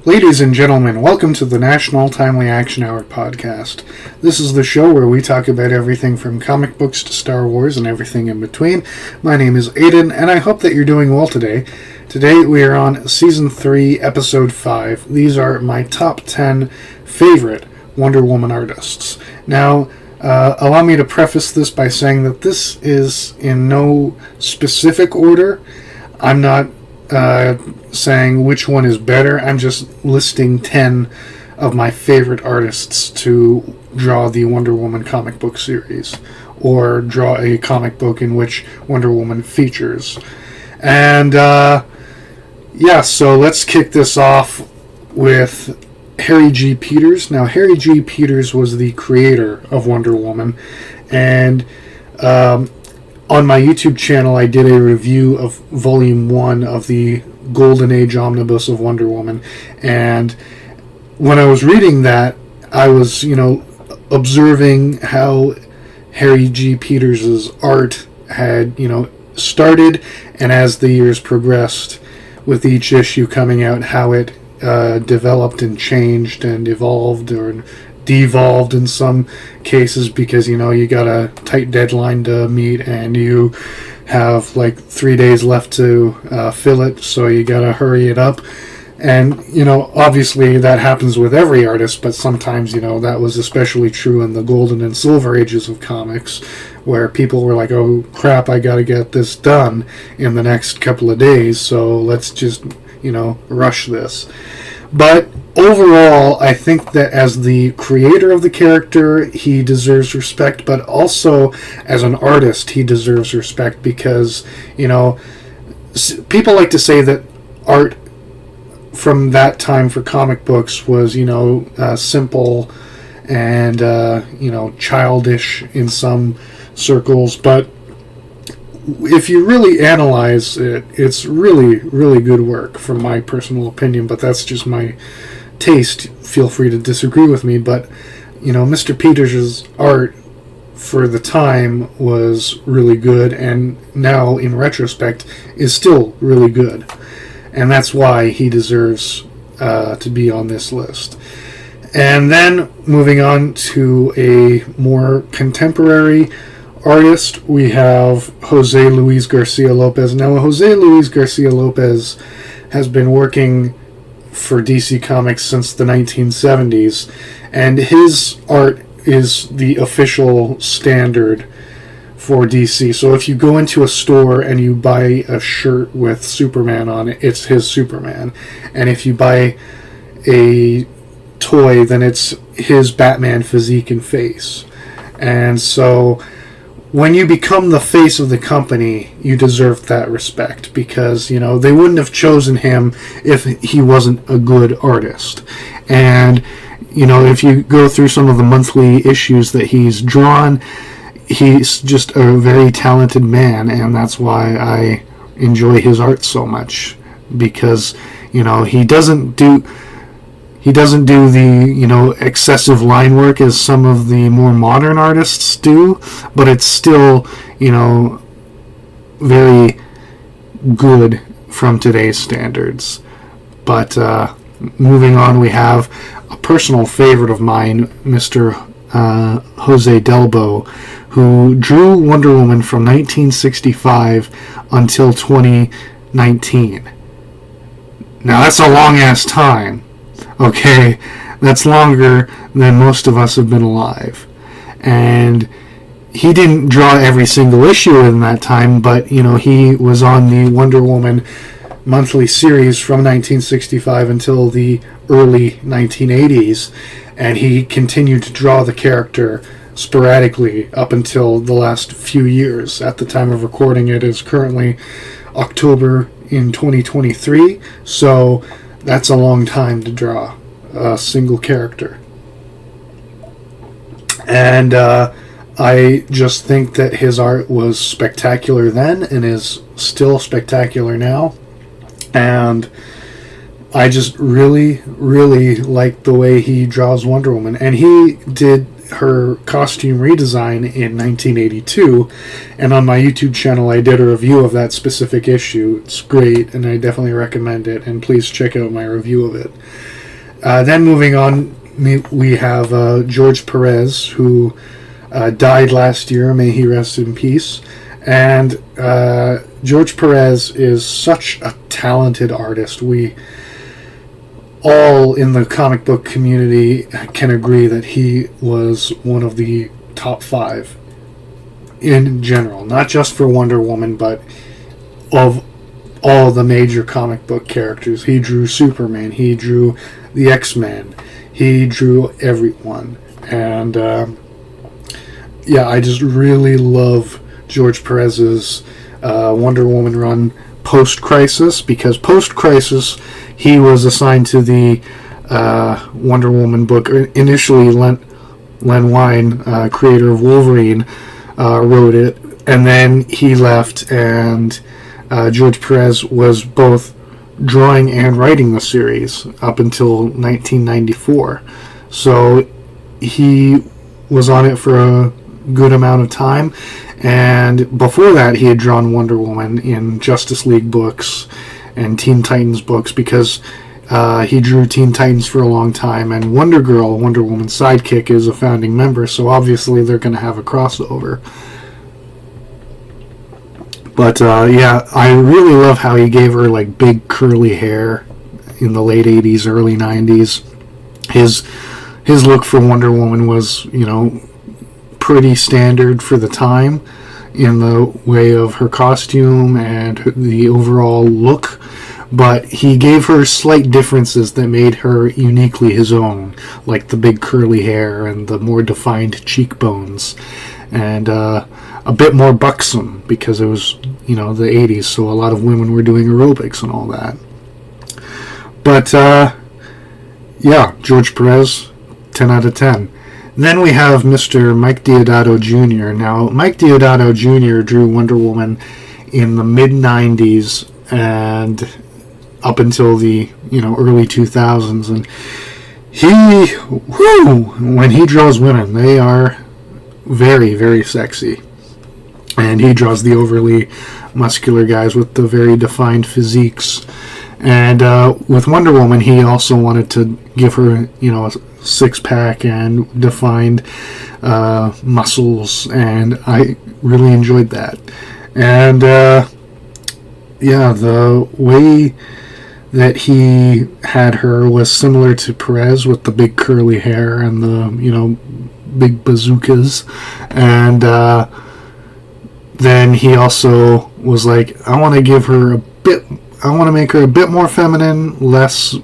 Ladies and gentlemen, welcome to the National Timely Action Hour podcast. This is the show where we talk about everything from comic books to Star Wars and everything in between. My name is Aiden, and I hope that you're doing well today. Today we are on Season 3, Episode 5. These are my top 10 favorite Wonder Woman artists. Now, allow me to preface this by saying that this is in no specific order. I'm not saying which one is better. I'm just listing 10 of my favorite artists to draw the Wonder Woman comic book series, or draw a comic book in which Wonder Woman features. And so let's kick this off with Harry G. Peters. Now, Harry G. Peters was the creator of Wonder Woman, and on my YouTube channel, I did a review of Volume 1 of the Golden Age Omnibus of Wonder Woman. And when I was reading that, I was, observing how Harry G. Peters' art had, started, and as the years progressed, with each issue coming out, how it developed and changed and evolved or devolved in some cases, because you got a tight deadline to meet and you have like 3 days left to fill it, so you gotta hurry it up. And obviously that happens with every artist, but sometimes that was especially true in the golden and silver ages of comics, where people were like, oh crap, I gotta get this done in the next couple of days, so let's just rush this. But overall, I think that as the creator of the character, he deserves respect, but also as an artist, he deserves respect because, people like to say that art from that time for comic books was, simple and, childish in some circles, but if you really analyze it, it's really, really good work, from my personal opinion, but that's just my taste. Feel free to disagree with me, but, Mr. Peters' art for the time was really good, and now, in retrospect, is still really good. And that's why he deserves to be on this list. And then, moving on to a more contemporary artist, we have Jose Luis Garcia Lopez. Now, Jose Luis Garcia Lopez has been working for DC Comics since the 1970s, and his art is the official standard for DC. So if you go into a store and you buy a shirt with Superman on it, it's his Superman. And if you buy a toy, then it's his Batman physique and face. And so when you become the face of the company, you deserve that respect, because, they wouldn't have chosen him if he wasn't a good artist. And, if you go through some of the monthly issues that he's drawn, he's just a very talented man, and that's why I enjoy his art so much, because, he doesn't do the, excessive line work as some of the more modern artists do, but it's still, very good from today's standards. But moving on, we have a personal favorite of mine, Mr. Jose Delbo, who drew Wonder Woman from 1965 until 2019. Now, that's a long-ass time. Okay, that's longer than most of us have been alive. And he didn't draw every single issue in that time, but, he was on the Wonder Woman monthly series from 1965 until the early 1980s, and he continued to draw the character sporadically up until the last few years. At the time of recording, it is currently October in 2023, so that's a long time to draw a single character. And I just think that his art was spectacular then and is still spectacular now. And I just really, really like the way he draws Wonder Woman. And he did her costume redesign in 1982, and on my YouTube channel I did a review of that specific issue. It's great, and I definitely recommend it, and please check out my review of it. Then moving on, we have George Perez, who died last year. May he rest in peace. And George Perez is such a talented artist. We all in the comic book community can agree that he was one of the top 5 in general, not just for Wonder Woman, but of all the major comic book characters. He drew Superman, he drew the X-Men, he drew everyone. And I just really love George Perez's Wonder Woman run post-Crisis, because post-Crisis he was assigned to the Wonder Woman book. Initially, Len Wein, creator of Wolverine, wrote it, and then he left, and George Perez was both drawing and writing the series up until 1994. So he was on it for a good amount of time, and before that he had drawn Wonder Woman in Justice League books and Teen Titans books, because he drew Teen Titans for a long time, and Wonder Girl, Wonder Woman's sidekick, is a founding member, so obviously they're going to have a crossover. But I really love how he gave her like big curly hair in the late 80s, early 90s. His look for Wonder Woman was, pretty standard for the time in the way of her costume and the overall look, but he gave her slight differences that made her uniquely his own, like the big curly hair and the more defined cheekbones, and a bit more buxom, because it was, the 80s, so a lot of women were doing aerobics and all that. But, George Perez, 10 out of 10. Then we have Mr. Mike Deodato Jr. Now, Mike Deodato Jr. drew Wonder Woman in the mid-90s and up until the, early 2000s. And when he draws women, they are very, very sexy. And he draws the overly muscular guys with the very defined physiques. And with Wonder Woman, he also wanted to give her, a six-pack and defined muscles, and I really enjoyed that. And the way that he had her was similar to Perez, with the big curly hair and the big bazookas. And then he also was like, I want to make her a bit more feminine, less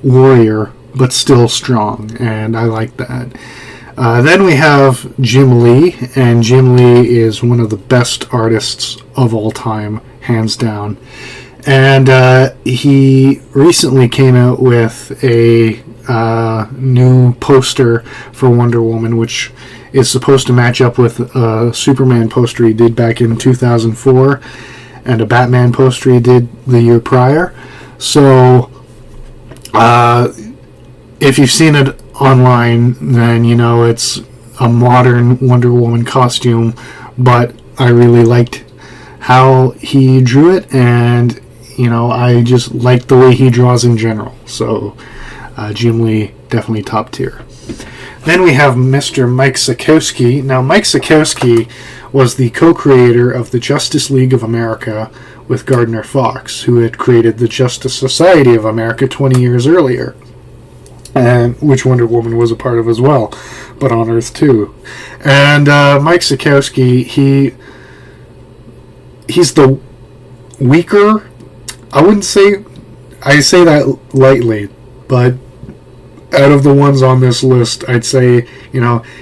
warrior, but still strong, and I like that. Then we have Jim Lee, and Jim Lee is one of the best artists of all time, hands down. And he recently came out with a new poster for Wonder Woman, which is supposed to match up with a Superman poster he did back in 2004, and a Batman poster he did the year prior. So, if you've seen it online, then it's a modern Wonder Woman costume, but I really liked how he drew it, and I just like the way he draws in general. So Jim Lee, definitely top tier. Then we have Mr. Mike Sekowsky. Now, Mike Sekowsky was the co-creator of the Justice League of America with Gardner Fox, who had created the Justice Society of America 20 years earlier, and which Wonder Woman was a part of as well, but on Earth too. And Mike Sekowsky, he's the weaker. I say that lightly, but out of the ones on this list, I'd say,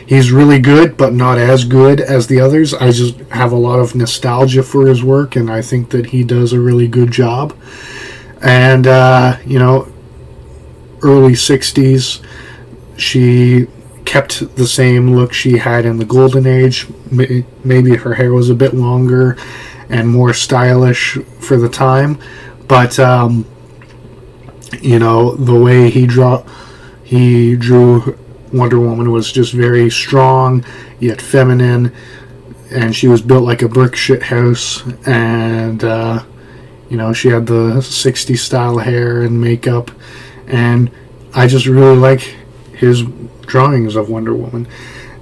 he's really good, but not as good as the others. I just have a lot of nostalgia for his work, and I think that he does a really good job. And, early 60s, she kept the same look she had in the Golden Age. Maybe her hair was a bit longer and more stylish for the time. But, the way he drew Wonder Woman was just very strong, yet feminine, and she was built like a brick shit house, and she had the 60s style hair and makeup, and I just really like his drawings of Wonder Woman.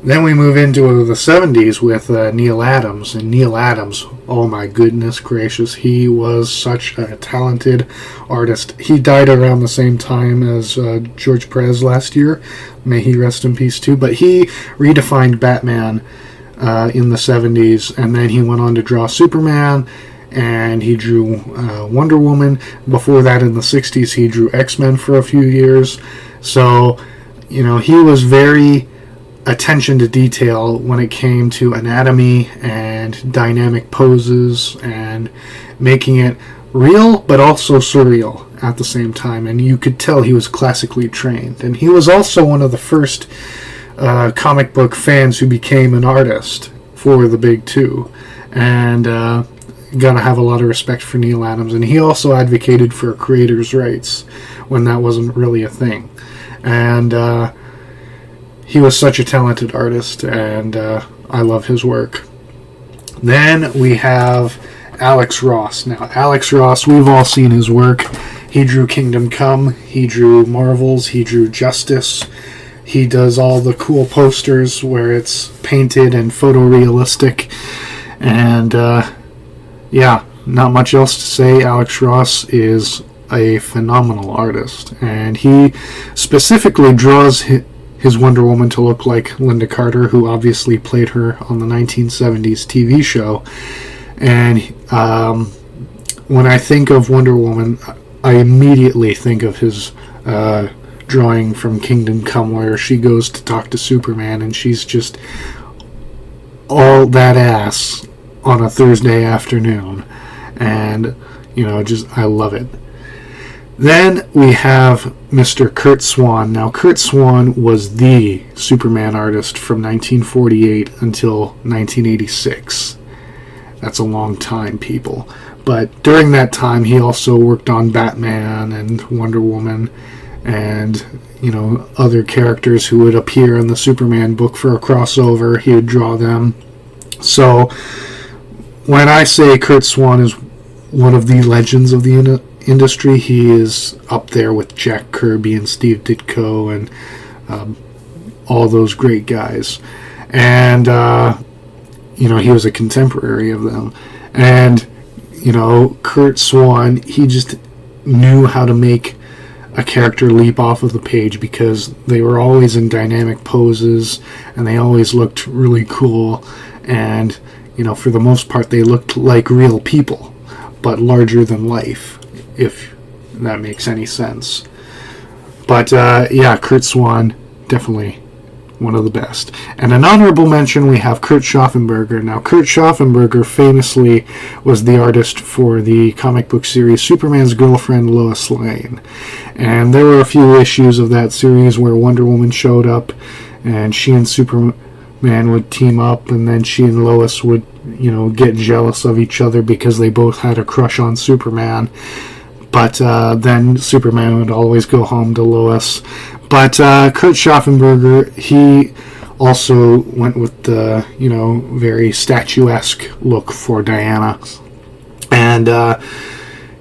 Then we move into the 70s with Neal Adams, and Neal Adams, oh my goodness gracious, he was such a talented artist. He died around the same time as George Perez last year, may he rest in peace too, but he redefined Batman in the 70s, and then he went on to draw Superman, and he drew Wonder Woman. Before that, in the 60s, he drew X-Men for a few years. So, he was very attention to detail when it came to anatomy and dynamic poses and making it real but also surreal at the same time. And you could tell he was classically trained. And he was also one of the first comic book fans who became an artist for the big two. And gotta have a lot of respect for Neal Adams. And he also advocated for creators' rights when that wasn't really a thing. And he was such a talented artist, and I love his work. Then we have Alex Ross. Now, Alex Ross, we've all seen his work. He drew Kingdom Come, he drew Marvels, he drew Justice. He does all the cool posters where it's painted and photorealistic. And, not much else to say. Alex Ross is a phenomenal artist, and he specifically draws his Wonder Woman to look like Linda Carter, who obviously played her on the 1970s TV show. And when I think of Wonder Woman, I immediately think of his drawing from Kingdom Come, where she goes to talk to Superman, and she's just all that ass on a Thursday afternoon. And, I love it. Then we have Mr. Curt Swan. Now, Curt Swan was the Superman artist from 1948 until 1986. That's a long time, people. But during that time, he also worked on Batman and Wonder Woman and, other characters who would appear in the Superman book for a crossover. He would draw them. So, when I say Curt Swan is one of the legends of the industry, he is up there with Jack Kirby and Steve Ditko and all those great guys. And, he was a contemporary of them. And, Curt Swan, he just knew how to make a character leap off of the page because they were always in dynamic poses and they always looked really cool. And, for the most part, they looked like real people, but larger than life, if that makes any sense. But, Curt Swan, definitely one of the best. And an honorable mention, we have Kurt Schaffenberger. Now, Kurt Schaffenberger famously was the artist for the comic book series Superman's Girlfriend, Lois Lane. And there were a few issues of that series where Wonder Woman showed up, and she and Superman would team up, and then she and Lois would, get jealous of each other because they both had a crush on Superman. But then Superman would always go home to Lois. But Kurt Schaffenberger, he also went with the, very statuesque look for Diana. And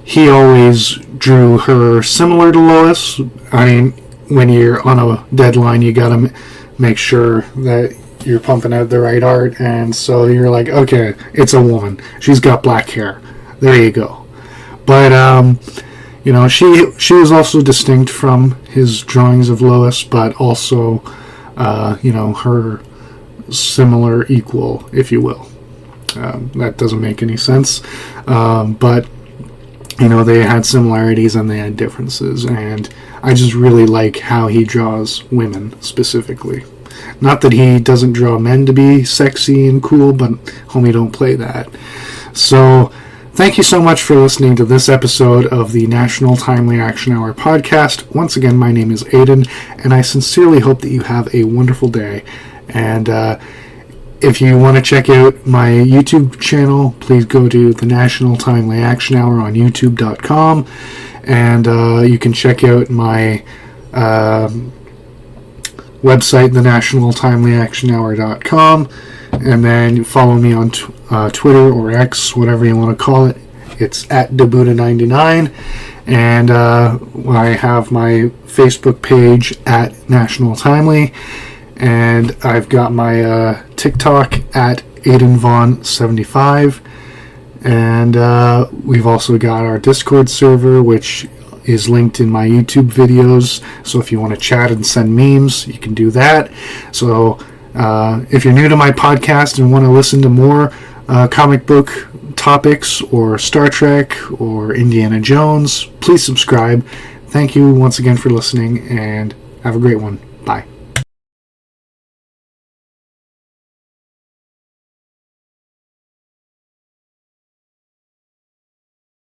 he always drew her similar to Lois. I mean, when you're on a deadline, you gotta make sure that you're pumping out the right art, and so you're like, okay, it's a woman. She's got black hair. There you go. But, she was also distinct from his drawings of Lois, but also, her similar equal, if you will. That doesn't make any sense. But, they had similarities and they had differences, and I just really like how he draws women specifically. Not that he doesn't draw men to be sexy and cool, but homie, don't play that. So, thank you so much for listening to this episode of the National Timely Action Hour podcast. Once again, my name is Aiden, and I sincerely hope that you have a wonderful day. And if you want to check out my YouTube channel, please go to the National Timely Action Hour on YouTube.com, and you can check out my website, thenationaltimelyactionhour.com, and then follow me on Twitter or X, whatever you want to call it. It's at Dabuda99, and I have my Facebook page at National Timely, and I've got my TikTok at AidenVaughn75, and we've also got our Discord server, which is linked in my YouTube videos, so if you want to chat and send memes, you can do that. So if you're new to my podcast and want to listen to more comic book topics or Star Trek or Indiana Jones, please subscribe. Thank you once again for listening, and have a great one. Bye.